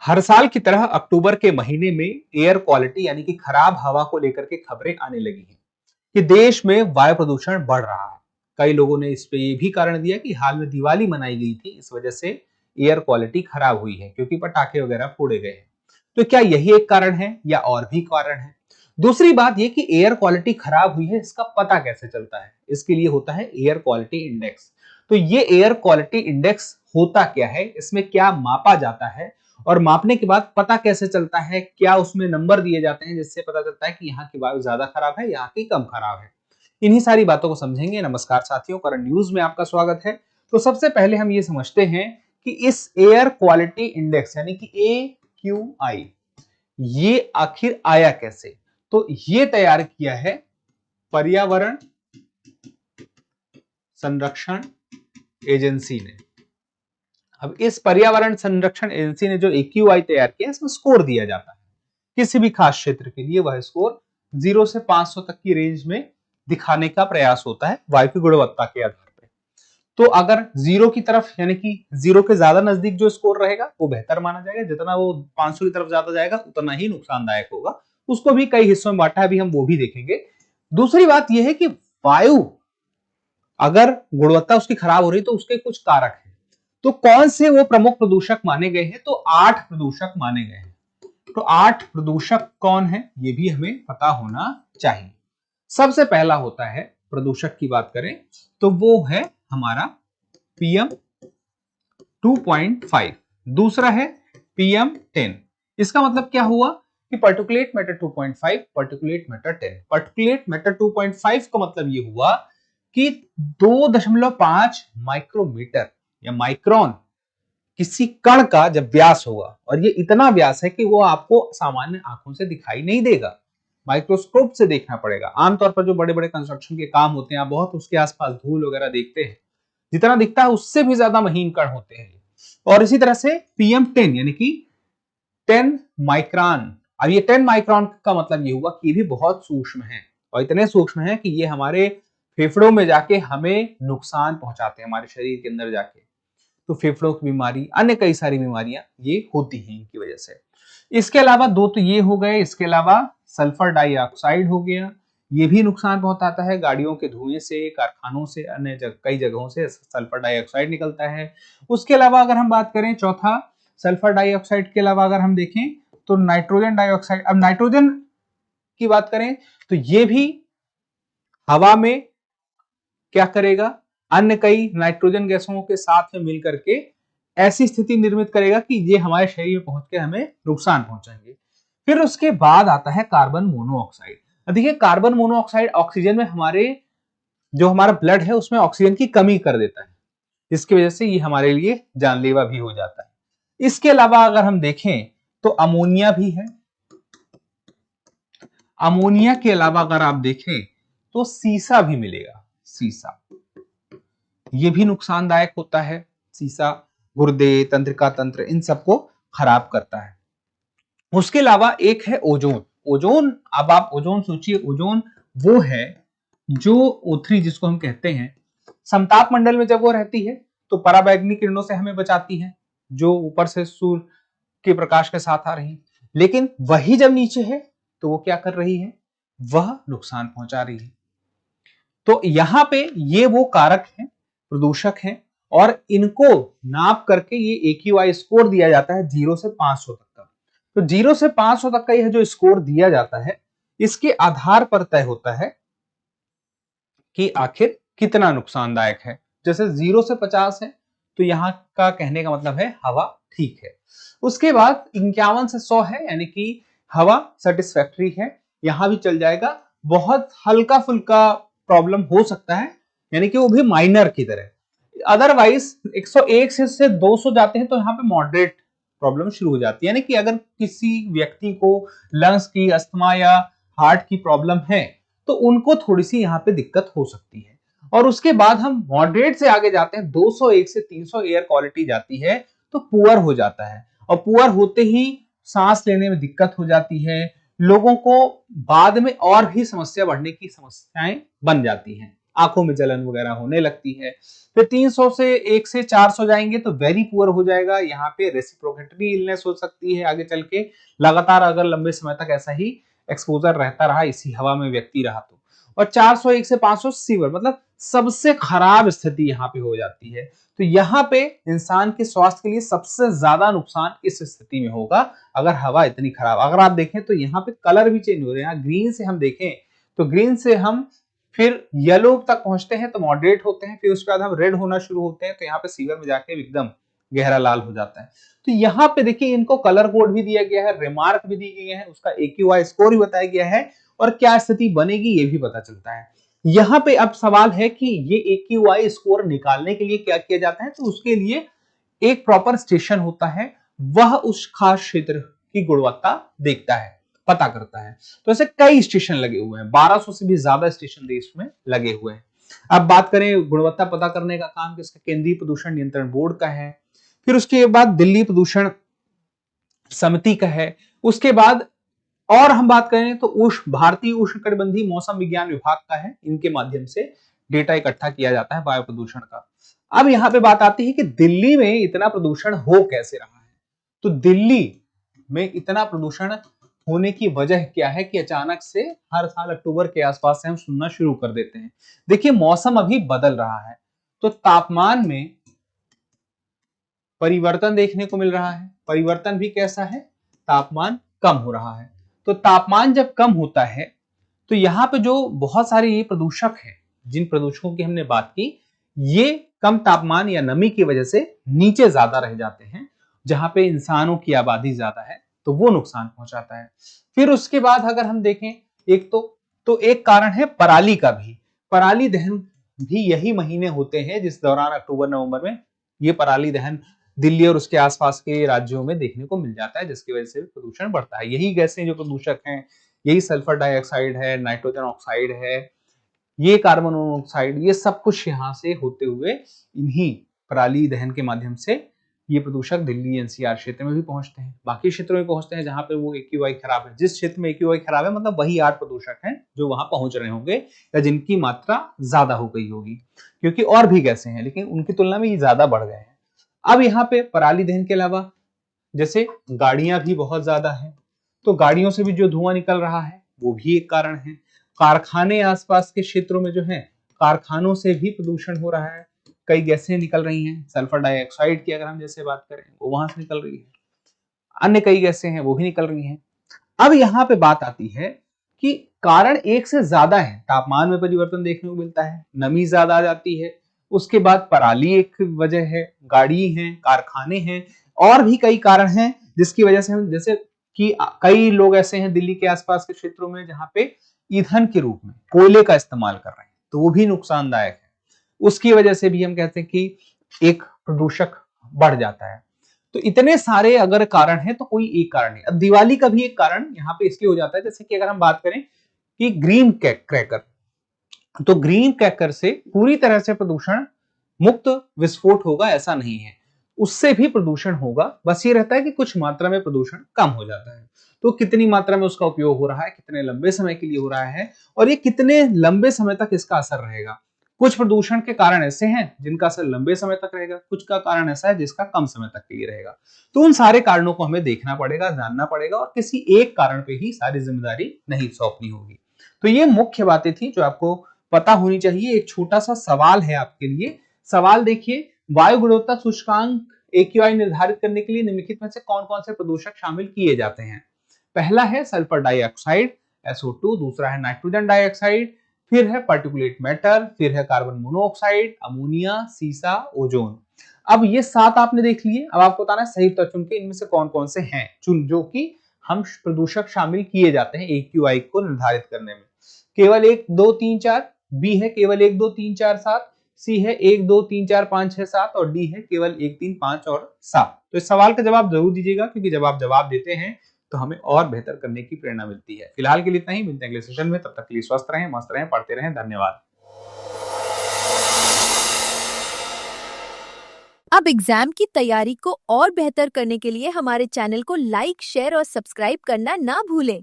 हर साल की तरह अक्टूबर के महीने में एयर क्वालिटी यानी कि खराब हवा को लेकर के खबरें आने लगी हैं कि देश में वायु प्रदूषण बढ़ रहा है। कई लोगों ने इस पे ये भी कारण दिया कि हाल में दिवाली मनाई गई थी, इस वजह से एयर क्वालिटी खराब हुई है क्योंकि पटाखे वगैरह फोड़े गए हैं। तो क्या यही एक कारण है या और भी कारण है? दूसरी बात यह कि एयर क्वालिटी खराब हुई है, इसका पता कैसे चलता है? इसके लिए होता है एयर क्वालिटी इंडेक्स। तो ये एयर क्वालिटी इंडेक्स होता क्या है, इसमें क्या मापा जाता है और मापने के बाद पता कैसे चलता है, क्या उसमें नंबर दिए जाते हैं जिससे पता चलता है कि यहाँ की वायु ज्यादा खराब है, यहाँ की कम खराब है? इन्हीं सारी बातों को समझेंगे। नमस्कार साथियों, करंट न्यूज में आपका स्वागत है। तो सबसे पहले हम ये समझते हैं कि इस एयर क्वालिटी इंडेक्स यानी कि AQI ये आखिर आया कैसे। तो ये तैयार किया है पर्यावरण संरक्षण एजेंसी ने। अब इस पर्यावरण संरक्षण एजेंसी ने जो AQI तैयार किया, इसमें स्कोर दिया जाता है किसी भी खास क्षेत्र के लिए। वह स्कोर 0 से 500 तक की रेंज में दिखाने का प्रयास होता है वायु की गुणवत्ता के आधार पर। तो अगर 0 की तरफ यानी कि 0 के ज्यादा नजदीक जो स्कोर रहेगा वो बेहतर माना जाएगा, जितना वो 500 की तरफ ज्यादा जाएगा उतना ही नुकसानदायक होगा। उसको भी कई हिस्सों में बांटा है, अभी हम वो भी देखेंगे। दूसरी बात यह है कि वायु अगर गुणवत्ता उसकी खराब हो रही तो उसके कुछ कारक हैं। तो कौन से वो प्रमुख प्रदूषक माने गए हैं? तो 8 प्रदूषक माने गए हैं। तो 8 प्रदूषक कौन है ये भी हमें पता होना चाहिए। सबसे पहला होता है, प्रदूषक की बात करें तो वो है हमारा PM 2.5। दूसरा है PM 10। इसका मतलब क्या हुआ कि particulate matter 2.5, particulate matter 10। Particulate matter 2.5 का मतलब ये हुआ कि 2.5 माइक्रोमीटर या माइक्रोन किसी कण का जब व्यास होगा, और ये इतना व्यास है कि वो आपको सामान्य आंखों से दिखाई नहीं देगा, माइक्रोस्कोप से देखना पड़ेगा। आमतौर पर जो बड़े बड़े कंस्ट्रक्शन के काम होते हैं, आप बहुत उसके आसपास धूल वगैरह देखते हैं, जितना दिखता है उससे भी ज्यादा महीन कण होते हैं। और इसी तरह से PM 10 यानी कि 10 माइक्रोन। अब ये 10 माइक्रोन का मतलब ये हुआ कि ये भी बहुत सूक्ष्म है, और इतने सूक्ष्म है कि ये हमारे फेफड़ों में जाके हमें नुकसान पहुंचाते हैं, हमारे शरीर के अंदर जाके। तो फेफड़ों की बीमारी, अन्य कई सारी बीमारियां ये होती हैं इनकी वजह से। इसके अलावा दो तो ये हो गए, इसके अलावा सल्फर डाइऑक्साइड हो गया, ये भी नुकसान पहुंचाता है। गाड़ियों के धुएं से, कारखानों से, अन्य कई जगहों से सल्फर डाइऑक्साइड निकलता है। उसके अलावा अगर हम बात करें, चौथा सल्फर डाइऑक्साइड के अलावा अगर हम देखें तो नाइट्रोजन डाइऑक्साइड। अब नाइट्रोजन की बात करें तो ये भी हवा में क्या करेगा, अन्य कई नाइट्रोजन गैसों के साथ में मिलकर के ऐसी स्थिति निर्मित करेगा कि ये हमारे शरीर में पहुंच के हमें नुकसान पहुंचाएंगे। फिर उसके बाद आता है कार्बन मोनोऑक्साइड। देखिए, कार्बन मोनोऑक्साइड ऑक्सीजन में हमारा ब्लड है उसमें ऑक्सीजन की कमी कर देता है, इसकी वजह से ये हमारे लिए जानलेवा भी हो जाता है। इसके अलावा अगर हम देखें तो अमोनिया भी है। अमोनिया के अलावा अगर आप देखें तो सीसा भी मिलेगा। सीसा ये भी नुकसानदायक होता है। सीसा गुर्दे, तंत्रिका तंत्र, इन सबको खराब करता है। उसके अलावा एक है ओजोन। ओजोन, अब आप ओजोन सोचिए, ओजोन वो है जो O3 जिसको हम कहते हैं, समताप मंडल में जब वो रहती है तो पराबैंगनी किरणों से हमें बचाती है, जो ऊपर से सूर्य के प्रकाश के साथ आ रही है। लेकिन वही जब नीचे है तो वो क्या कर रही है, वह नुकसान पहुंचा रही है। तो यहां पे ये वो कारक हैं, प्रदूषक हैं, और इनको नाप करके ये AQI स्कोर दिया जाता है 0 से 500 तक का। तो 0 से 500 तक का यह जो स्कोर दिया जाता है, इसके आधार पर तय होता है कि आखिर कितना नुकसानदायक है। जैसे 0 से 50 है तो यहां का कहने का मतलब है हवा ठीक है। उसके बाद 51 से 100 है यानी कि हवा सेटिस्फैक्टरी है, यहां भी चल जाएगा। बहुत हल्का फुल्का प्रॉब्लम हो सकता है, यानी कि वो भी माइनर की तरह। अदरवाइज 101 से 200 जाते हैं तो यहाँ पे मॉडरेट प्रॉब्लम शुरू हो जाती है, यानी कि अगर किसी व्यक्ति को लंग्स की, अस्थमा या हार्ट की प्रॉब्लम है तो उनको थोड़ी सी यहाँ पे दिक्कत हो सकती है। और उसके बाद हम मॉडरेट से आगे जाते हैं, 201 से 300 एयर क्वालिटी जाती है तो पुअर हो जाता है, और पुअर होते ही सांस लेने में दिक्कत हो जाती है। लोगों को बाद में और भी समस्या बढ़ने की समस्याएं बन जाती हैं। आंखों में जलन वगैरह होने लगती है। फिर 300 से 1 से 400 जाएंगे तो वेरी पुअर हो जाएगा, यहाँ पे रेसिप्रोकेटरी इलनेस हो सकती है आगे चल के, लगातार अगर लंबे समय तक ऐसा ही एक्सपोजर रहता रहा, इसी हवा में व्यक्ति रहा तो। और 401 से 500 सीवर, मतलब सबसे खराब स्थिति यहाँ पे हो जाती है। तो यहाँ पे इंसान के स्वास्थ्य के लिए सबसे ज्यादा नुकसान इस स्थिति में होगा अगर हवा इतनी खराब। अगर आप देखें तो यहाँ पे कलर भी चेंज हो रहे हैं, ग्रीन से हम देखें तो ग्रीन से हम फिर येलो तक पहुंचते हैं तो मॉडरेट होते हैं, फिर उसके बाद हम रेड होना शुरू होते हैं तो यहाँ पे सीवर में जाके एकदम गहरा लाल हो जाता है। तो यहाँ पे देखिए इनको कलर कोड भी दिया गया है, रिमार्क भी दी गई है, उसका AQI स्कोर भी बताया गया है और क्या स्थिति बनेगी ये भी पता चलता है। यहाँ पे अब सवाल है कि ये AQI स्कोर निकालने के लिए क्या किया जाता है, तो उसके लिए एक प्रॉपर स्टेशन होता है, वह उस खास क्षेत्र की गुणवत्ता देखता है, पता करता है। तो ऐसे कई स्टेशन लगे हुए हैं, 1200 से भी ज्यादा स्टेशन देश में लगे हुए हैं। अब बात करें गुणवत्ता पता करने का काम किसका, केंद्रीय प्रदूषण नियंत्रण बोर्ड का है, फिर उसके बाद दिल्ली प्रदूषण समिति का है, उसके बाद और हम बात करें तो भारतीय उष्णकटिबंधीय मौसम विज्ञान विभाग का है, इनके माध्यम से डेटा इकट्ठा किया जाता है वायु प्रदूषण का। अब यहाँ पे बात आती है कि दिल्ली में इतना प्रदूषण हो कैसे रहा है, तो दिल्ली में इतना प्रदूषण होने की वजह क्या है कि अचानक से हर साल अक्टूबर के आसपास से हम सुनना शुरू कर देते हैं। देखिए मौसम अभी बदल रहा है तो तापमान में परिवर्तन देखने को मिल रहा है। परिवर्तन भी कैसा है, तापमान कम हो रहा है। तो तापमान जब कम होता है तो यहाँ पे जो बहुत सारे ये प्रदूषक हैं, जिन प्रदूषकों की हमने बात की, ये कम तापमान या नमी की वजह से नीचे ज्यादा रह जाते हैं, जहां पे इंसानों की आबादी ज्यादा है तो वो नुकसान पहुंचाता है। फिर उसके बाद अगर हम देखें एक तो एक कारण है पराली का भी। पराली दहन भी यही महीने होते हैं जिस दौरान अक्टूबर नवंबर में ये पराली दहन दिल्ली और उसके आसपास के राज्यों में देखने को मिल जाता है, जिसकी वजह से प्रदूषण बढ़ता है। यही गैसें जो प्रदूषक हैं, यही सल्फर डाइऑक्साइड है, नाइट्रोजन ऑक्साइड है, ये कार्बन मोनोऑक्साइड, ये सब कुछ यहाँ से होते हुए इन्हीं पराली दहन के माध्यम से ये प्रदूषक दिल्ली NCR क्षेत्र में भी पहुंचते हैं, बाकी क्षेत्रों में पहुंचते हैं जहां पे वो AQI खराब है। जिस क्षेत्र में AQI खराब है मतलब वही 8 प्रदूषक हैं जो वहां पहुंच रहे होंगे या जिनकी मात्रा ज्यादा हो गई होगी, क्योंकि और भी गैसें हैं लेकिन उनकी तुलना में ये ज्यादा बढ़ गए हैं। अब यहाँ पे पराली दहन के अलावा जैसे गाड़ियां भी बहुत ज्यादा है, तो गाड़ियों से भी जो धुआं निकल रहा है वो भी एक कारण है। कारखाने आसपास के क्षेत्रों में जो है, कारखानों से भी प्रदूषण हो रहा है, कई गैसें निकल रही हैं। सल्फर डाइऑक्साइड की अगर हम जैसे बात करें वो वहां से निकल रही है, अन्य कई गैसें हैं वो भी निकल रही हैं। अब यहाँ पे बात आती है कि कारण एक से ज्यादा है, तापमान में परिवर्तन देखने को मिलता है, नमी ज्यादा आ जाती है, उसके बाद पराली एक वजह है, गाड़ी है, कारखाने हैं, और भी कई कारण हैं जिसकी वजह से हम, जैसे कि कई लोग ऐसे हैं दिल्ली के आसपास के क्षेत्रों में जहां पे ईंधन के रूप में कोयले का इस्तेमाल कर रहे हैं, तो वो भी नुकसानदायक है। उसकी वजह से भी हम कहते हैं कि एक प्रदूषक बढ़ जाता है। तो इतने सारे अगर कारण हैं तो कोई एक कारण नहीं। अब दिवाली का भी एक कारण यहाँ पे इसलिए हो जाता है, जैसे कि अगर हम बात करें कि ग्रीन क्रैकर, तो ग्रीन क्रैकर से पूरी तरह से प्रदूषण मुक्त विस्फोट होगा ऐसा नहीं है, उससे भी प्रदूषण होगा, बस ये रहता है कि कुछ मात्रा में प्रदूषण कम हो जाता है। तो कितनी मात्रा में उसका उपयोग हो रहा है, कितने लंबे समय के लिए हो रहा है, और ये कितने लंबे समय तक इसका असर रहेगा। कुछ प्रदूषण के कारण ऐसे हैं जिनका असर लंबे समय तक रहेगा, कुछ का कारण ऐसा है जिसका कम समय तक के लिए रहेगा। तो उन सारे कारणों को हमें देखना पड़ेगा, जानना पड़ेगा, और किसी एक कारण पे ही सारी जिम्मेदारी नहीं सौंपनी होगी। तो ये मुख्य बातें थी जो आपको पता होनी चाहिए। एक छोटा सा सवाल है आपके लिए, सवाल देखिए, वायु गुणवत्ता सूचकांक AQI निर्धारित करने के लिए निम्नलिखित में से कौन कौन से प्रदूषक शामिल किए जाते हैं। पहला है सल्फर डाइऑक्साइड SO2, दूसरा है नाइट्रोजन डाइऑक्साइड, फिर है पार्टिकुलेट मैटर, फिर है कार्बन मोनोऑक्साइड, अमोनिया, सीसा, ओजोन। अब ये 7 आपने देख लिए, अब आपको बताना है सही उत्तर चुन के इनमें से कौन कौन से हैं जो कि हम प्रदूषक शामिल किए जाते हैं AQI को निर्धारित करने में। केवल 1 2 3 4, बी है केवल 1 2 3 4 7, सी है 1 2 3 4 5 6 7, और डी है केवल 1 3 5 और 7। तो इस सवाल का जवाब जरूर दीजिएगा, क्योंकि जब आप जवाब देते हैं तो हमें और बेहतर करने की प्रेरणा मिलती है। फिलहाल के लिए इतना ही, मिलते हैं अगले सेशन में, तब तक के लिए स्वस्थ रहें, मस्त रहें, पढ़ते रहें। धन्यवाद। अब एग्जाम की तैयारी को और बेहतर करने के लिए हमारे चैनल को लाइक, शेयर और सब्सक्राइब करना ना भूलें।